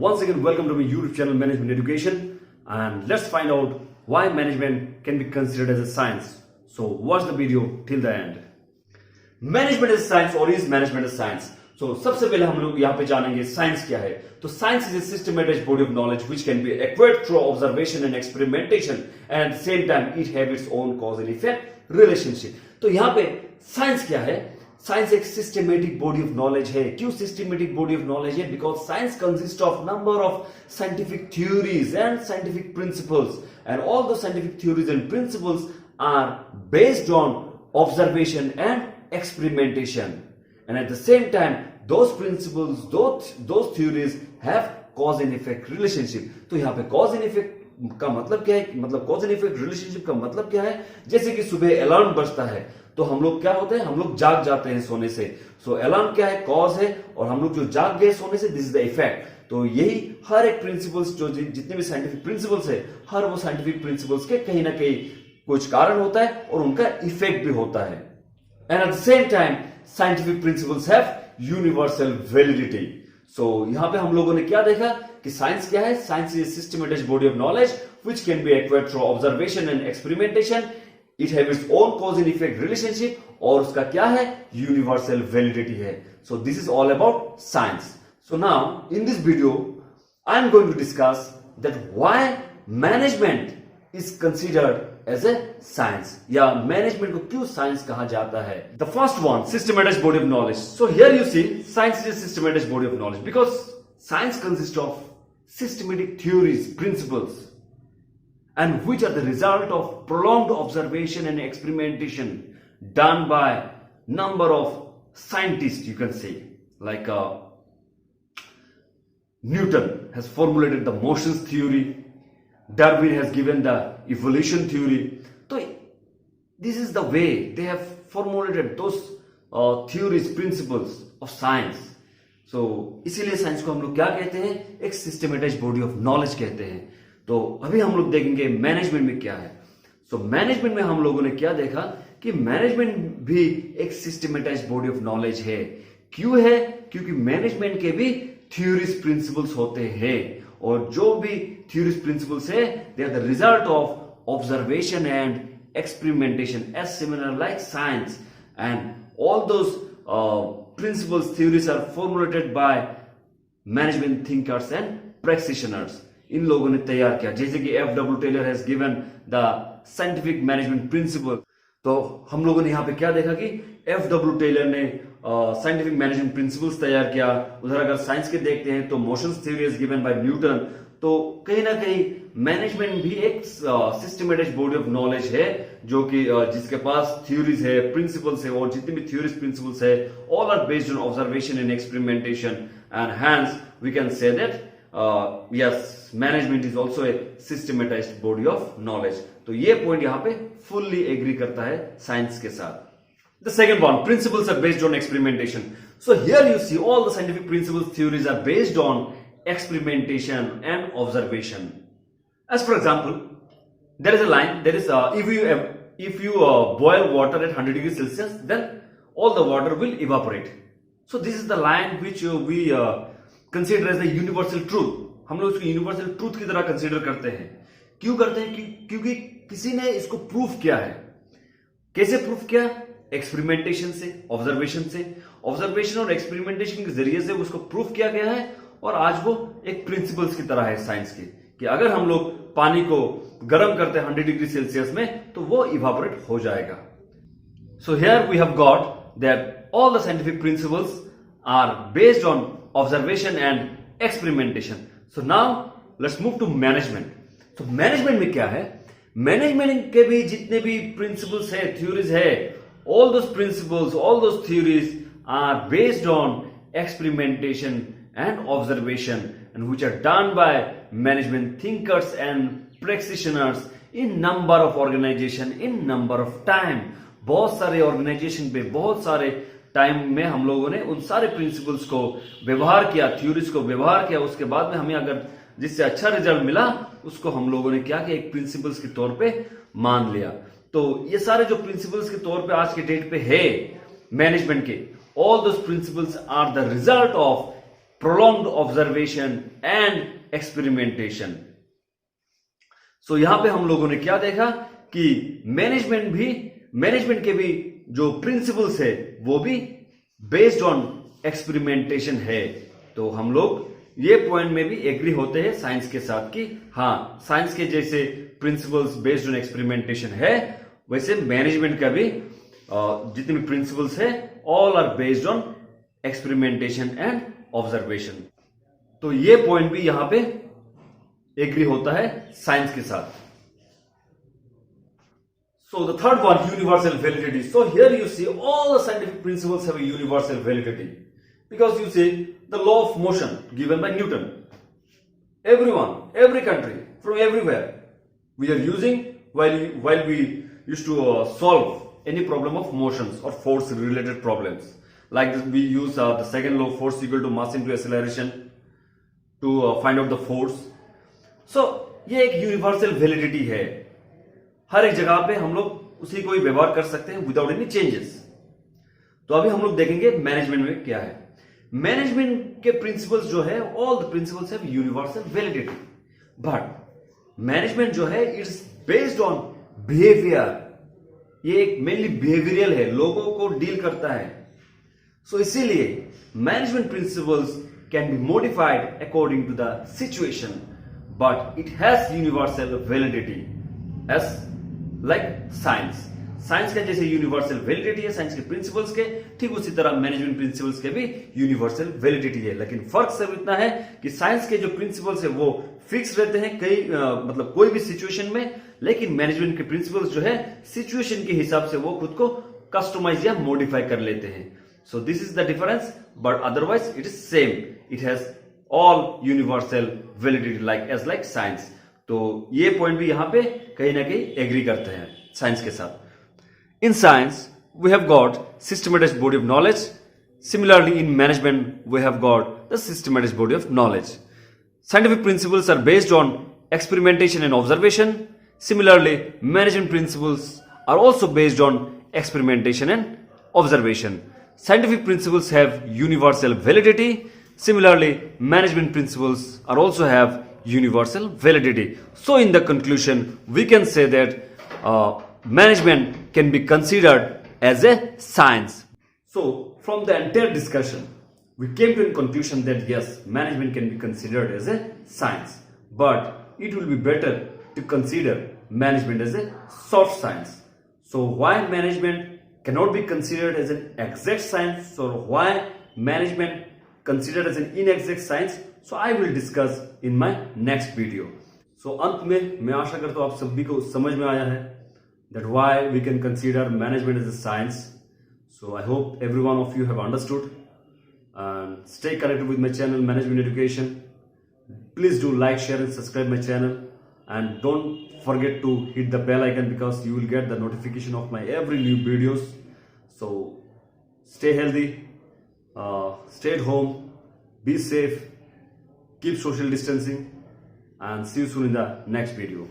Once again, welcome to my YouTube channel Management Education, and let's find out why management can be considered as a science. So watch the video till the end. Management is science or is management a science? So सबसे पहले हम लोग यहाँ पे जानेंगे science क्या है. तो science is a systematic body of knowledge which can be acquired through observation and experimentation, and at the same time it have its own cause and effect relationship. तो यहाँ पे साइंस क्या है? साइंस एक systematic body of knowledge है. क्यों systematic body of knowledge है? Because science consist of number of scientific theories and scientific principles, and all the scientific theories and principles are based on observation and experimentation, and at the same time those principles, those theories have cause and effect relationship. तो यहाँ पे cause and effect का मतलब क्या है? मतलब cause and effect relationship का मतलब क्या है? जैसे कि सुबह अलार्म बजता है तो हम लोग क्या होते हैं, हम लोग जाग जाते हैं सोने से. सो अलार्म क्या है? कॉज है, और हम लोग जो जाग गए सोने से, दिस इज द इफेक्ट. तो यही हर एक प्रिंसिपल्स, जो जितने भी साइंटिफिक प्रिंसिपल्स है, हर वो साइंटिफिक प्रिंसिपल्स के कहीं ना कहीं कुछ कारण होता है और उनका इफेक्ट भी होता है. And at the same time scientific principles have universal validity. So यहां पे हम लोगों ने क्या देखा कि साइंस क्या है? Science is systematic body of knowledge which can be acquired through observation and experimentation. It have its own cause and effect relationship, और उसका क्या है? यूनिवर्सल वैलिडिटी है. So this is all about science. So now in this video I am going to discuss that why management is considered as a science, या management को क्यों science कहा जाता है. The first one, systematic body of knowledge. So here you see science is a systematic body of knowledge because science consists of systematic theories, principles, and which are the result of prolonged observation and experimentation done by number of scientists, you can say, like Newton has formulated the motions theory, Darwin has given the evolution theory. So this is the way they have formulated those theories, principles of science. So इसीलिए science को हम लोग क्या कहते हैं? एक systematised body of knowledge कहते हैं. तो अभी हम लोग देखेंगे मैनेजमेंट में क्या है. सो मैनेजमेंट में हम लोगों ने क्या देखा कि मैनेजमेंट भी एक सिस्टमेटाइज्ड बॉडी ऑफ नॉलेज है. क्यों है? क्योंकि मैनेजमेंट के भी थ्योरीज, प्रिंसिपल्स होते हैं, और जो भी थ्योरीज, प्रिंसिपल्स है, they are the result of observation and experimentation, as similar like science. And all those principles, theories are formulated by management thinkers and practitioners. इन लोगों ने तैयार किया, जैसे कि F.W. Taylor has given the scientific management principle. तो हम लोगों ने यहाँ पे क्या देखा कि F.W. Taylor ने साइंटिफिक मैनेजमेंट प्रिंसिपल्स तैयार किया. उधर अगर साइंस के देखते हैं तो motions theory is given by Newton. तो कहीं ना कहीं मैनेजमेंट भी एक सिस्टमेटिक बॉडी ऑफ नॉलेज है, जो कि जिसके पास थ्योरीज है, प्रिंसिपल्स है, और जितने भी थ्योरीज, प्रिंसिपल्स है, all are based on observation and experimentation, and hence we can say that yes, management is also a systematized body of knowledge. तो ये पॉइंट यहाँ पे फुल्ली एग्री करता है साइंस के साथ. The second one, principles are based on experimentation. So here you see all the scientific principles, theories are based on experimentation and observation. As for example, there is a line, there is if you boil water at 100 degrees Celsius, then all the water will evaporate. So this is the line which we consider as the universal truth. हम लोग इसको universal truth की तरह consider करते हैं. क्यों करते हैं? क्योंकि किसी ने इसको प्रूफ किया है. कैसे प्रूफ किया? एक्सपेरिमेंटेशन से, ऑब्जर्वेशन से. ऑब्जर्वेशन और एक्सपेरिमेंटेशन के जरिए से उसको प्रूफ किया गया है, और आज वो एक प्रिंसिपल्स की तरह है साइंस के, कि अगर हम लोग पानी को गर्म करते हैं 100 डिग्री सेल्सियस में, तो वो इवापोरेट हो जाएगा. So here we have got that all the scientific principles are based on observation and experimentation. So now let's move to management. तो मैनेजमेंट में क्या है? मैनेजमेंट के भी जितने भी प्रिंसिपल्स है, थ्योरीज है, all those principles, all those theories are based on experimentation and observation, and which are done by management thinkers and practitioners in number of organization, in number of time. बहुत सारे organisation पे बहुत सारे time में हम लोगों ने उन सारे प्रिंसिपल्स को व्यवहार किया, थ्योरीज को व्यवहार किया. उसके बाद में हमें अगर जिससे अच्छा रिजल्ट मिला, उसको हम लोगों ने क्या किया? एक प्रिंसिपल्स के तौर पे मान लिया. तो ये सारे जो प्रिंसिपल्स के तौर पे आज के डेट पे है मैनेजमेंट के, all those principles are the result of prolonged observation and experimentation. सो यहां पे हम लोगों ने क्या देखा कि मैनेजमेंट के भी जो प्रिंसिपल्स है वो भी बेस्ड ऑन एक्सपेरिमेंटेशन है. तो हम लोग ये पॉइंट में भी एग्री होते हैं साइंस के साथ कि हाँ, साइंस के जैसे प्रिंसिपल्स बेस्ड ऑन एक्सपेरिमेंटेशन है, वैसे मैनेजमेंट का भी जितने भी प्रिंसिपल्स है all are based on experimentation and observation. तो ये पॉइंट भी यहां पे एग्री होता है साइंस के साथ. So the third one, universal validity. So here you see all the scientific principles have a universal validity because you see the law of motion given by Newton. Everyone, every country, from everywhere, we are using while we used to solve any problem of motions or force related problems. Like this, we use the second law of force equal to mass into acceleration to find out the force. So ये एक universal validity है. हर एक जगह पे हम लोग उसी को ही व्यवहार कर सकते हैं विदाउट एनी चेंजेस. तो अभी हम लोग देखेंगे मैनेजमेंट में क्या है. मैनेजमेंट के प्रिंसिपल्स जो है, all the principles have universal validity, but management जो है इट्स बेस्ड ऑन बिहेवियर. ये एक मेनली बिहेवियरल है, लोगों को डील करता है. सो इसीलिए management principles can be modified according to the situation, but it has universal validity as like science. Science का जैसे यूनिवर्सल वैलिडिटी है साइंस के प्रिंसिपल्स के, ठीक उसी तरह मैनेजमेंट प्रिंसिपल्स के भी यूनिवर्सल वैलिडिटी है. लेकिन फर्क सिर्फ इतना है कि साइंस के जो प्रिंसिपल्स है वो फिक्स रहते हैं मतलब कोई भी सिचुएशन में, लेकिन मैनेजमेंट के प्रिंसिपल्स जो है सिचुएशन के हिसाब से वो खुद को कस्टमाइज या मॉडिफाई कर लेते हैं. सो this is the difference, but otherwise it is same. It has all universal validity like science. तो ये पॉइंट भी यहां पे कहीं ना कहीं एग्री करते हैं साइंस के साथ. In science we have got systematized body of knowledge. Similarly in management we have got the systematized body of knowledge. Scientific principles are based on experimentation and observation. Similarly management principles are also based on experimentation and observation. Scientific principles have universal validity. Similarly, management principles are also have universal validity. So in the conclusion, we can say that management can be considered as a science. So from the entire discussion, we came to a conclusion that yes, management can be considered as a science. But it will be better to consider management as a soft science. So why management cannot be considered as an exact science, or why management considered as an inexact science, so I will discuss in my next video. So अंत में मैं आशा करता हूँ आप सभी को समझ में आया है that why we can consider management as a science. So I hope every one of you have understood, and stay connected with my channel Management Education. Please do like, share and subscribe my channel, and don't forget to hit the bell icon because you will get the notification of my every new videos. So stay healthy. Stay at home, be safe, keep social distancing, and see you soon in the next video.